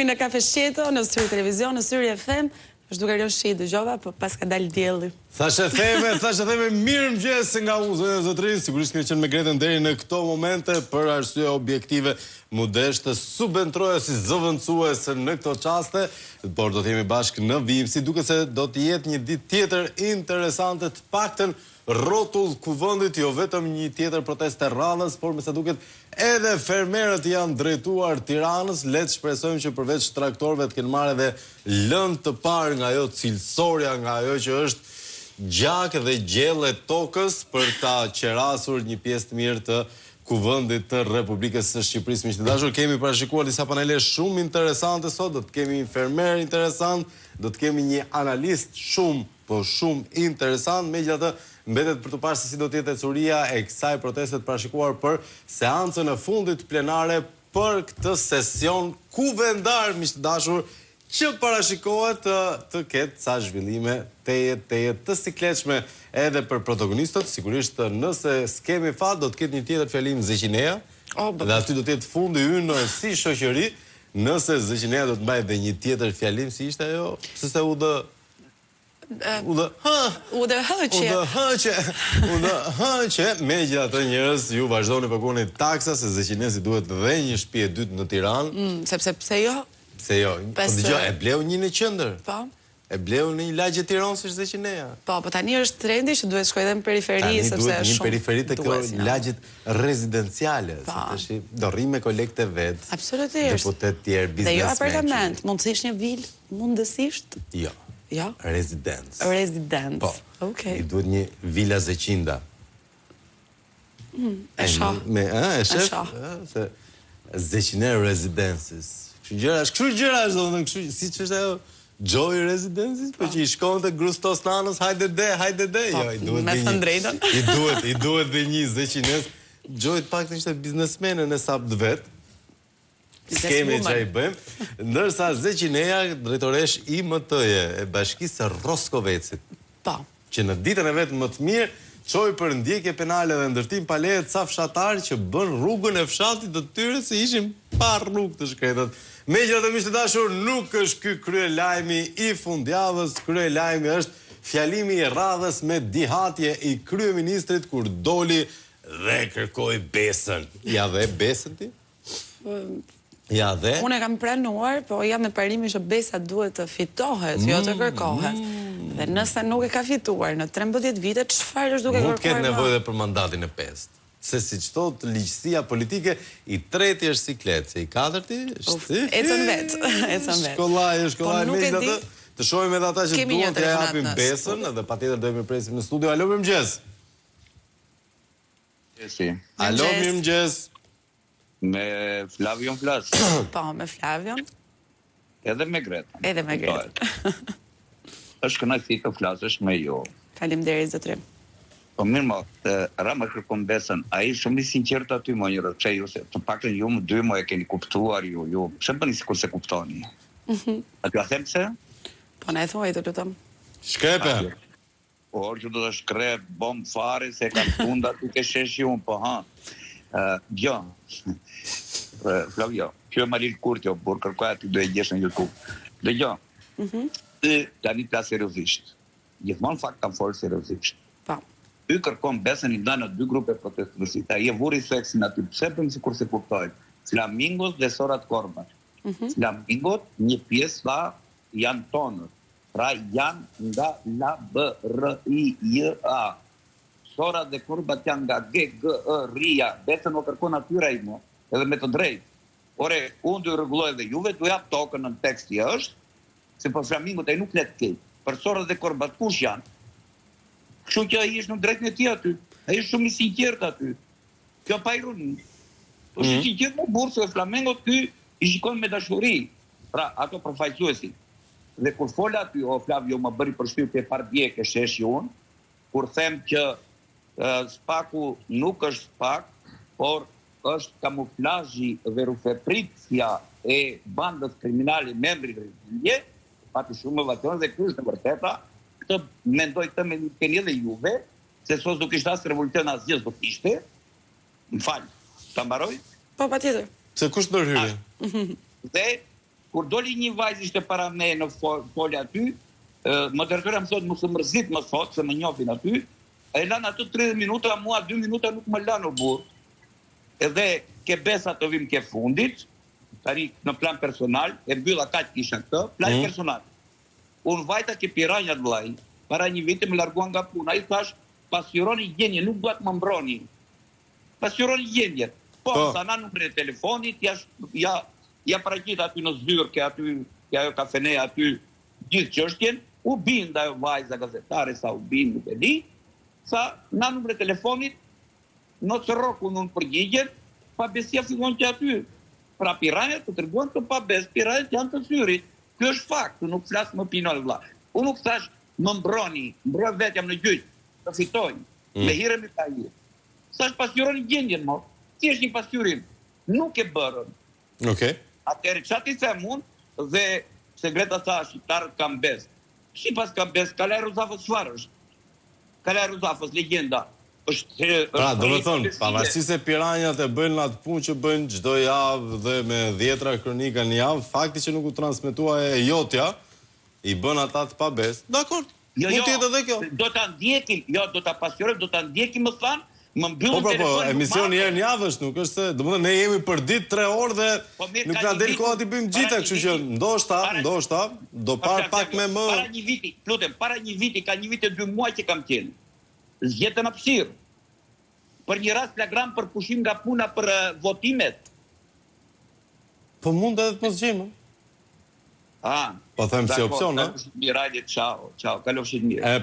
në Kafe Shqeto, në Syri Televizion, në Syri FM. Është duke rënë shi dëgjova, po pas ka dalë dielli. Thashë theme mirëmëngjes nga unë zonë zotëri, sigurisht kemi qenë me Gretën deri në këto momente për arsye objektive modeste subentroja si zëvendësuese në këto çaste, por do të jemi bashkë në vijim, si duket se do të jetë një ditë tjetër interesante, të paktën rrotull kuvendit, jo vetëm një tjetër protestë rradhës, por me sa duket edhe fermerët janë drejtuar Tiranës. Le të shpresojmë që përveç traktorëve të kenë marrë edhe lëndë të parë nga ajo cilësorja, nga ajo që është gjak dhe gjelle tokës për ta qerasur një pjesë të mirë të kuvendit të Republikës së Shqipërisë. Miq të dashur, kemi parashikuar disa panele shumë interesante sot, do të kemi një fermer interesant, do të kemi një analist shumë interesant, megjithatë mbetet për të parë se si do të jetë ecuria e kësaj proteste të parashikuar për seancën e fundit plenare për këtë sesion kuvendar, miq të dashur, që parashikohet të ketë ca zhvillime të sikletshme edhe për protagonistët. Sigurisht nëse s'kemi fat do të ketë një tjetër fjalim Zeqinea, dhe aty do të jetë fundi ynë si shoqëri. Nëse Zeqinea do të mbajë edhe një tjetër fjalim, si ishte ajo, se udhëhëqe, megjithatë njerëz ju vazhdoni paguani taksa se Zeqinesi duhet dhe një shtëpi e dytë në Tiranë. Sepse pse jo? Pse jo? Po dëgjoj, e bleu një në qendër. Po. E bleu në një lagje Tiranës është Zeqinea. Po tani është trendi që duhet shkoj edhe në periferi, sepse është shumë. Tani duhet një periferi të këto lagjet rezidenciale, se do rri me kolekte vet. Absolutisht. Deputet tjerë, biznesmen. Dhe jo apartament, mundësisht një vilë, mundësisht? Jo. Ja? Residence. Residence. Po. Okej. I duhet një villa Zeqinda. E shoh. E shoh? Se Zeqinea Residences. Kështu gjëra është, domethënë, si që është ajo Joy Residences, po që i shkon të grustos nanës, hajde de. Jo, i duhet me thënë drejtën. I duhet dhe një Zeqines. Joy të paktën ishte biznesmene në sapt vet. Skemi që i bëjmë, ndërsa Zeqinea drejtoresh IMT-je e bashkisë së Roskovecit, që në ditën e vetë më të mirë çoi për ndjekje penale dhe ndërtim pa leje ca fshatarë që bën rrugën e fshatit të tyre se ishin pa rrugë të shkretët. Megjithatë, miq të dashur, nuk është ky kryelajmi i fundjavës. Kryelajmi është fjalimi i radhës me dihatje i kryeministrit kur doli dhe kërkoi besën. Ja dhe besën ti? Ja dhe? Unë e kam pranuar, po jam me parimin që besa duhet të fitohet, jo të kërkohet. Dhe nëse nuk e ka fituar në 13 vite, çfarë është duke kërkuar? Mund të ketë nevojë edhe për mandatin e 5. Se si që thotë ligjësia politike, i treti është siklet, se i katërti është... Ecën vetë. Shkollaj, me që të shohim edhe ata që duhet të japim besën, dhe patjetër do jemi presim në studio. Alo, mirëmëngjes. Alo, mirëmëngjes. Me Flavion flas. Po, me Flavion. Edhe me Gretën. Edhe me Gretën. Është kënaqësi të flasësh me ju. Faleminderit zotrim. Po mirë mo, Rama kërkon besën, a i shumë i sinqert aty mo një rëqe, ju se të paktën ju më dy mo e keni kuptuar ju, pse bëni sikur se kuptoni? A t'ju a them pse? Po na e thuaj të lutëm. Shkrepe. Por që do të shkrep, bom fare, se kam funda të ke shesh ju, po ha. Gjo, Flavio, kjo e Maril Kurtjo, por kërkoj aty do e gjesh në YouTube. Dhe gjo, të tani plas seriozisht. Gjithmonë fakt kam folë seriozisht. Ty kërkon besën i nda në dy grupe protestuesit. Ai e vuri seksin aty. Pse bëjmë sikur se kuptojnë? Flamingos dhe sorat korbat. Flamingot, një pjesë tha, janë tonët. Pra janë nga LABRIJA. Sorat dhe korbat janë nga GGRIA. Besën o kërkon atyra i mo, edhe me të drejtë. Ore, unë dy rregulloj dhe juve, du jap tokën në teksti është, se për flamingot e nuk letë kejtë. Për sorat dhe korbat kush janë? Kështu që ai është në drejtën e tij aty. Ai është shumë i sinqert aty. Kjo pa ironi. Është i sinqert me bursë e Flamengot, ky i shikon me dashuri. Pra, ato përfaqësuesi. Dhe kur fola aty, o Flavio më bëri përshtypje pardje ke sheshi unë, kur them që spaku nuk është spak, por është kamuflazhi dhe rufepritësia e bandës kriminale membri të Rizilje, pati shumë evacion dhe ky është në vërteta. Këtë mendoj të me një keni dhe juve, se sos do kishtë asë revolucion asgjës do kishte, më falë, të mbaroj? Po, pa tjetër. Se kush ndërhyri? Dhe, kur doli një vajzë ishte para me në folë aty, moderatorja më thotë, mos u mërzit më thotë, se më njohin aty, e lanë ato 30 minuta, mua 2 minuta nuk më lanë o burë. Edhe ke besa të vim ke fundit, tani në plan personal, e mbylla kaq kisha këtë, plan personal. Unë vajta ke piranjat vllai, para një viti më larguan nga puna, ai thash, pasqyroni gjendje, nuk duat më mbroni. Pasqyroni gjendje. Po, sa na numrin e telefonit, ja paraqit aty në zyrë, ke aty, ke ajo kafeneja aty, gjithë çështjen, u binda ajo vajza gazetare, sa u bind, nuk e di, sa na numrin e telefonit, në të roku në përgjigjen, pa besia fillon që aty. Pra piranjat të tërguan të pa bes, piranjat janë të syrit. Kjo është fakt, nuk flasë më pinol vlla. Unë nuk thash, më mbroj vetë jam në gjyq, të fitojnë, me hire me ta hire. Thash pasqyroni gjendjen mo, ti është një pasqyrim, nuk e bërën. Atëherë çati them unë dhe segreta tha shqiptarët kam bes. Shqipas kam bes, Kalaj Ruzafës çfarë është? Kalaj Ruzafës, legjenda. Pra, do me thonë, pavarësisht se piranjat e bëjnë atë punë që bëjnë çdo javë dhe me 10 kronika në javë, fakti që nuk u transmetua e jotja, i bën ata të pabes. Dakor, mund të jetë edhe kjo. Do ta ndjekim, do ta pasqyrojmë, do ta ndjekim më thanë, më mbyllën telefonin. Po, emisioni herë në javë është, nuk është se, domethënë ne jemi për ditë 3 orë dhe nuk na del koha t'i bëjmë gjitha, kështu që ndoshta do par pak me më. Para një viti, lutem, para një viti, ka një vit e 2 muaj që kam qenë. Zgjetën hapësirë. Për një rast flagrant për pushim nga puna për votimet. Po mund edhe të mos gjemë. Po them si opsion, Mirajli, ciao, kalofshit mirë.